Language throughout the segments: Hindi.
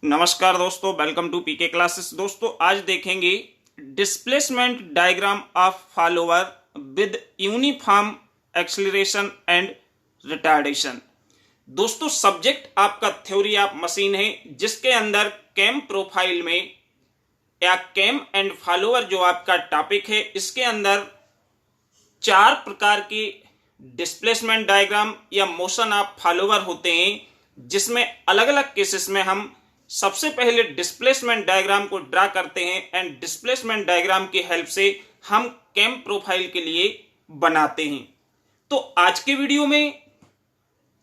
नमस्कार दोस्तों, वेलकम टू पीके क्लासेस। दोस्तों आज देखेंगे displacement diagram of follower with uniform acceleration and retardation. दोस्तों सब्जेक्ट आपका थ्योरी ऑफ मशीन है, जिसके अंदर कैम प्रोफाइल में या कैम एंड फॉलोअर जो आपका टॉपिक है, इसके अंदर 4 प्रकार के डिस्प्लेसमेंट डायग्राम या मोशन ऑफ फॉलोअर होते हैं, जिसमें अलग अलग केसेस में हम सबसे पहले डिस्प्लेसमेंट डायग्राम को ड्रा करते हैं एंड डिस्प्लेसमेंट डायग्राम की हेल्प से हम कैम प्रोफाइल के लिए बनाते हैं। तो आज के वीडियो में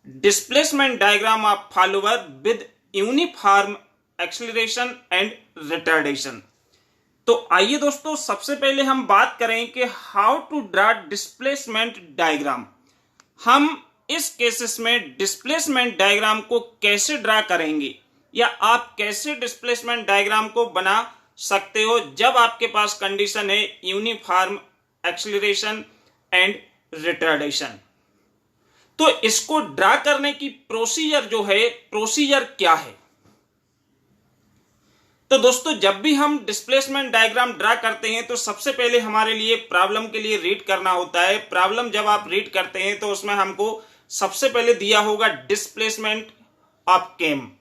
displacement diagram of follower with uniform acceleration and retardation. तो आइए दोस्तों सबसे पहले हम बात करें कि how to draw displacement diagram. हम इस केसेस में डिस्प्लेसमेंट डायग्राम को कैसे ड्रा करेंगे या आप कैसे डिस्प्लेसमेंट डायग्राम को बना सकते हो जब आपके पास कंडीशन है यूनिफॉर्म एक्सीलरेशन एंड रिटार्डेशन। तो इसको ड्रा करने की प्रोसीजर जो है, प्रोसीजर क्या है? तो दोस्तों जब भी हम डिस्प्लेसमेंट डायग्राम ड्रा करते हैं तो सबसे पहले हमारे लिए प्रॉब्लम के लिए रीड करना होता है। प्रॉब्लम जब आप रीड करते हैं तो उसमें हमको सबसे पहले दिया होगा डिस्प्लेसमेंट ऑफ कैम।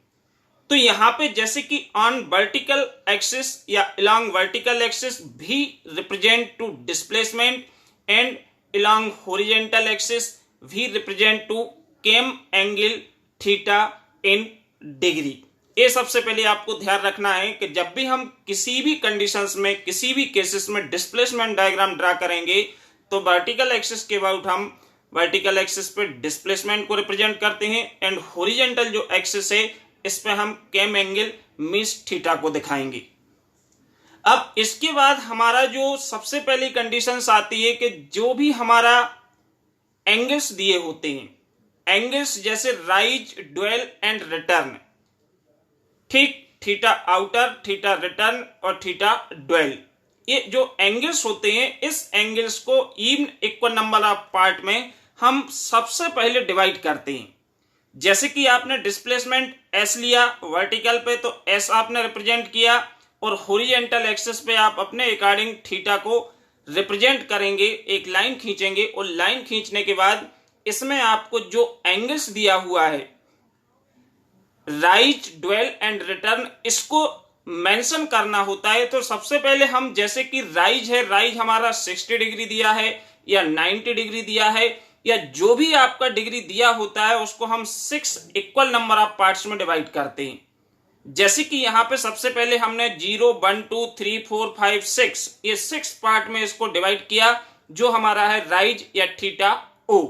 तो यहां पे जैसे कि ऑन वर्टिकल एक्सिस या अलोंग वर्टिकल एक्सिस भी represent to displacement and along horizontal axis भी represent to cam angle theta in degree. ये सबसे पहले आपको ध्यान रखना है कि जब भी हम किसी भी कंडीशंस में, किसी भी केसेस में डिस्प्लेसमेंट डायग्राम ड्रा करेंगे तो वर्टिकल एक्सिस के अबाउट हम वर्टिकल एक्सिस पे डिस्प्लेसमेंट को रिप्रेजेंट करते हैं एंड हॉरिजॉन्टल जो एक्सिस है इस पे हम कैम एंगल मीन्स थीटा को दिखाएंगे। अब इसके बाद हमारा जो सबसे पहली कंडीशंस आती है कि जो भी हमारा एंगल्स दिए होते हैं, एंगल्स जैसे राइज, ड्वेल एंड रिटर्न, ठीक, थीटा आउटर, थीटा रिटर्न और थीटा ड्वेल, ये जो एंगल्स होते हैं इस एंगल्स को even equal number of part में हम सबसे पहले डिवाइड करते हैं। जैसे कि आपने डिस्प्लेसमेंट एस लिया वर्टिकल पे तो एस आपने रिप्रेजेंट किया और हॉरिजॉन्टल एक्सिस पे आप अपने अकॉर्डिंग थीटा को रिप्रेजेंट करेंगे, एक लाइन खींचेंगे और लाइन खींचने के बाद इसमें आपको जो एंगल्स दिया हुआ है राइज, ड्वेल एंड रिटर्न, इसको मेंशन करना होता है। तो सबसे पहले हम जैसे कि राइज है, राइज हमारा 60 डिग्री दिया है या 90 डिग्री दिया है या जो भी आपका डिग्री दिया होता है उसको हम 6 इक्वल नंबर ऑफ पार्ट्स में डिवाइड करते हैं। जैसे कि यहां पे सबसे पहले हमने 0, 1, 2, 3, 4, 5, 6 ये 6 पार्ट में इसको डिवाइड किया, जो हमारा है राइज या थीटा ओ।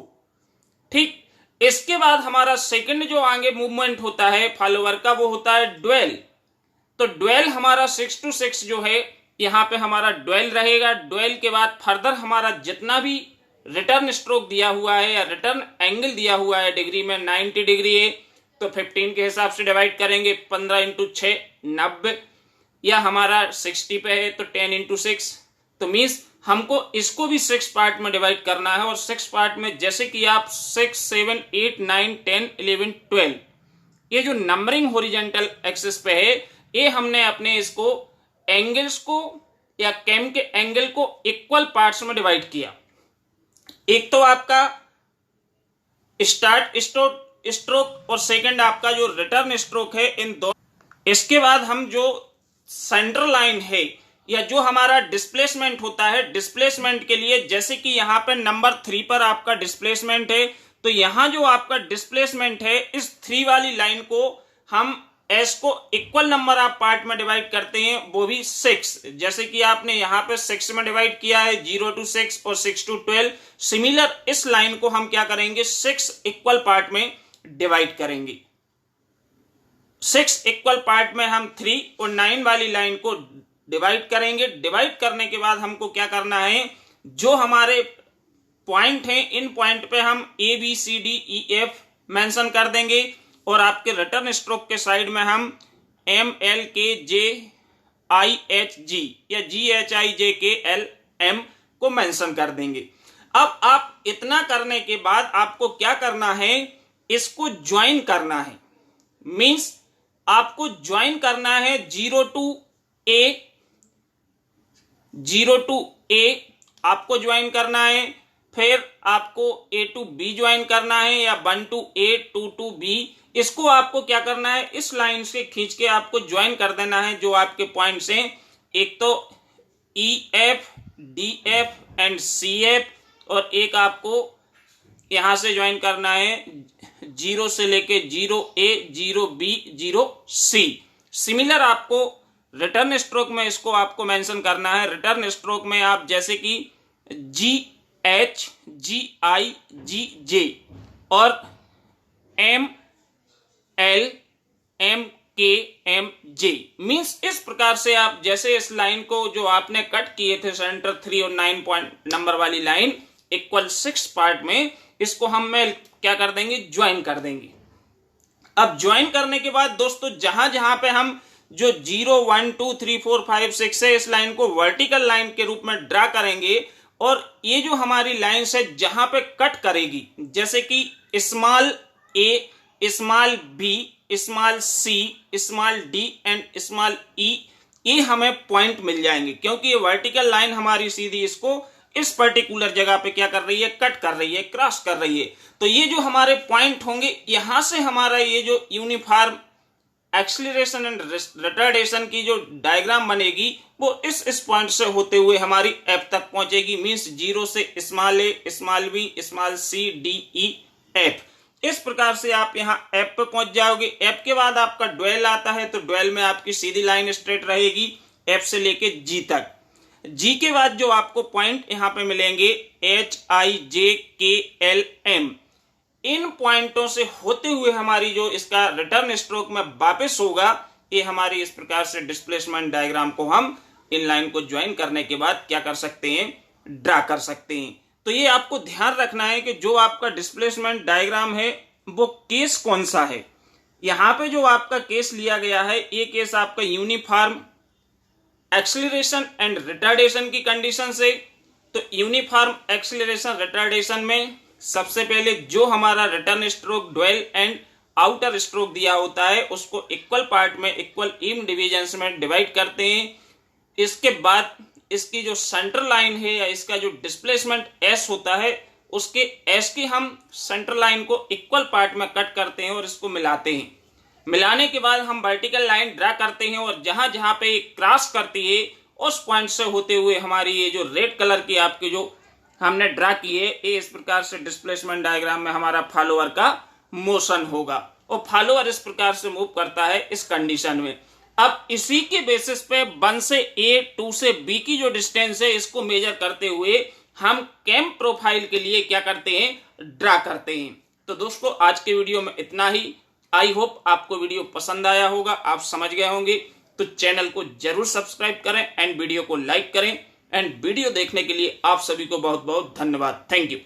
ठीक, इसके बाद हमारा सेकंड जो आगे मूवमेंट होता है फॉलोअर का वो होता है ड्वेल। तो ड्वेल हमारा 6 to 6 जो है यहां पे हमारा ड्वेल रहेगा। ड्वेल के बाद फर्दर हमारा जितना भी रिटर्न स्ट्रोक दिया हुआ है या रिटर्न एंगल दिया हुआ है डिग्री में 90 डिग्री है तो 15 के हिसाब से डिवाइड करेंगे, 15 इंटू 6 90, या हमारा 60 पे है तो 10 इंटू 6, तो मीन्स हमको इसको भी 6 पार्ट में डिवाइड करना है। और 6 पार्ट में जैसे कि आप 6, 7, 8, 9, 10, 11, 12 ये जो नंबरिंग हॉरिजॉन्टल एक्सिस पे है ये हमने अपने इसको एंगल्स को या कैम के एंगल को इक्वल पार्ट्स में डिवाइड किया। एक तो आपका स्टार्ट स्ट्रोक और सेकंड आपका जो रिटर्न स्ट्रोक है, इन दो। इसके बाद हम जो सेंटर लाइन है या जो हमारा डिस्प्लेसमेंट होता है, डिस्प्लेसमेंट के लिए जैसे कि यहां पे नंबर 3 पर आपका डिस्प्लेसमेंट है तो यहां जो आपका डिस्प्लेसमेंट है इस 3 वाली लाइन को हम एस को इक्वल नंबर ऑफ पार्ट में डिवाइड करते हैं, वो भी 6। जैसे कि आपने यहां पे 6 में डिवाइड किया है, 0 to 6 और 6 to 12। सिमिलर इस लाइन को हम क्या करेंगे 6 इक्वल पार्ट में डिवाइड करेंगे। 6 इक्वल पार्ट में हम 3 और 9 वाली लाइन को डिवाइड करेंगे। डिवाइड करने के बाद हमको क्या करना है, जो हमारे पॉइंट हैं इन पॉइंट पे हम A B C D E F mention कर देंगे और आपके रिटर्न स्ट्रोक के साइड में हम एम एल के जे आई एच जी या जी एच आई जे के एल एम को मेंशन कर देंगे। अब आप इतना करने के बाद आपको क्या करना है, इसको ज्वाइन करना है। मींस आपको ज्वाइन करना है 0 to A आपको ज्वाइन करना है, फिर आपको A to B ज्वाइन करना है, या 1 to A 2 to B। इसको आपको क्या करना है, इस लाइन से खींच के आपको ज्वाइन कर देना है जो आपके पॉइंट्स हैं, एक तो EF, DF एंड CF, और एक आपको यहां से ज्वाइन करना है 0 से लेके 0A 0B 0C। सिमिलर आपको रिटर्न स्ट्रोक में इसको आपको मेंशन करना है। रिटर्न स्ट्रोक में आप जैसे कि GH GI GJ और ML MK MJ मीन्स इस प्रकार से आप जैसे इस लाइन को जो आपने कट किए थे सेंटर 3 और 9 पॉइंट नंबर वाली लाइन इक्वल 6 पार्ट में, इसको हम में क्या कर देंगे, ज्वाइन कर देंगे। अब ज्वाइन करने के बाद दोस्तों जहां जहां पे हम जो 0 1 2 3 4 5 6 है इस लाइन को वर्टिकल लाइन के रूप में ड्रा करेंगे, और ये जो हमारी लाइन है जहां पे कट करेगी, जैसे कि small a small b small c small d and small e, ये हमें पॉइंट मिल जाएंगे क्योंकि ये वर्टिकल लाइन हमारी सीधी इसको इस पर्टिकुलर जगह पे क्या कर रही है, कट कर रही है, क्रॉस कर रही है। तो ये जो हमारे पॉइंट होंगे, यहां से हमारा ये जो यूनिफॉर्म एक्सीलरेशन एंड रिटार्डेशन की जो डायग्राम बनेगी वो इस पॉइंट से होते हुए हमारी एफ तक पहुंचेगी। मींस 0 से small a small b small c d e f। इस प्रकार से आप यहां एफ पे पहुंच जाओगे। एफ के बाद आपका ड्वेल आता है, तो ड्वेल में आपकी सीधी लाइन स्ट्रेट रहेगी एफ से लेके जी तक। जी के बाद जो आपको पॉइंट यहां पे मिलेंगे H I J K L M, इन पॉइंटों से होते हुए हमारी जो इसका रिटर्न स्ट्रोक में वापस होगा, ये हमारी इस प्रकार से डिस्प्लेसमेंट डायग्राम को हम इन लाइन को ज्वाइन करने के बाद क्या कर सकते हैं, ड्रा कर सकते हैं। तो ये आपको ध्यान रखना है कि जो आपका डिस्प्लेसमेंट डायग्राम है वो केस कौन सा है। यहां पे जो आपका केस लिया गया है, ये केस आपका यूनिफॉर्म एक्सीलरेशन एंड रिटार्डेशन की कंडीशन से। तो यूनिफॉर्म एक्सीलरेशन रिटार्डेशन में सबसे पहले जो हमारा return stroke dwell and outer stroke दिया होता है उसको इक्वल पार्ट में इक्वल इवन डिविजन्स में डिवाइड करते हैं। इसके बाद इसकी जो सेंटर लाइन है या इसका जो डिस्प्लेसमेंट एस होता है, उसके एस की हम सेंटर लाइन को इक्वल पार्ट में कट करते हैं और इसको मिलाते हैं। मिलाने के बाद हम वर्टिकल लाइन ड्रा करते हैं, और जहां जहां पे क्रॉस करती है उस पॉइंट से होते हुए हमारी ये जो रेड कलर की आपकी जो हमने ड्रा की है, ये इस प्रकार से डिस्प्लेसमेंट डायग्राम में हमारा फॉलोअर का मोशन होगा, और फॉलोअर इस प्रकार से मूव करता है इस कंडीशन में। अब इसी के बेसिस पे 1 से A 2 से B की जो डिस्टेंस है इसको मेजर करते हुए हम कैम प्रोफाइल के लिए क्या करते हैं, ड्रा करते हैं। तो दोस्तों आज के वीडियो में इतना ही। आई होप आपको वीडियो पसंद आया होगा, आप समझ गए होंगे। तो चैनल को जरूर सब्सक्राइब करें एंड वीडियो को लाइक करें, एंड वीडियो देखने के लिए आप सभी को बहुत बहुत धन्यवाद। Thank you.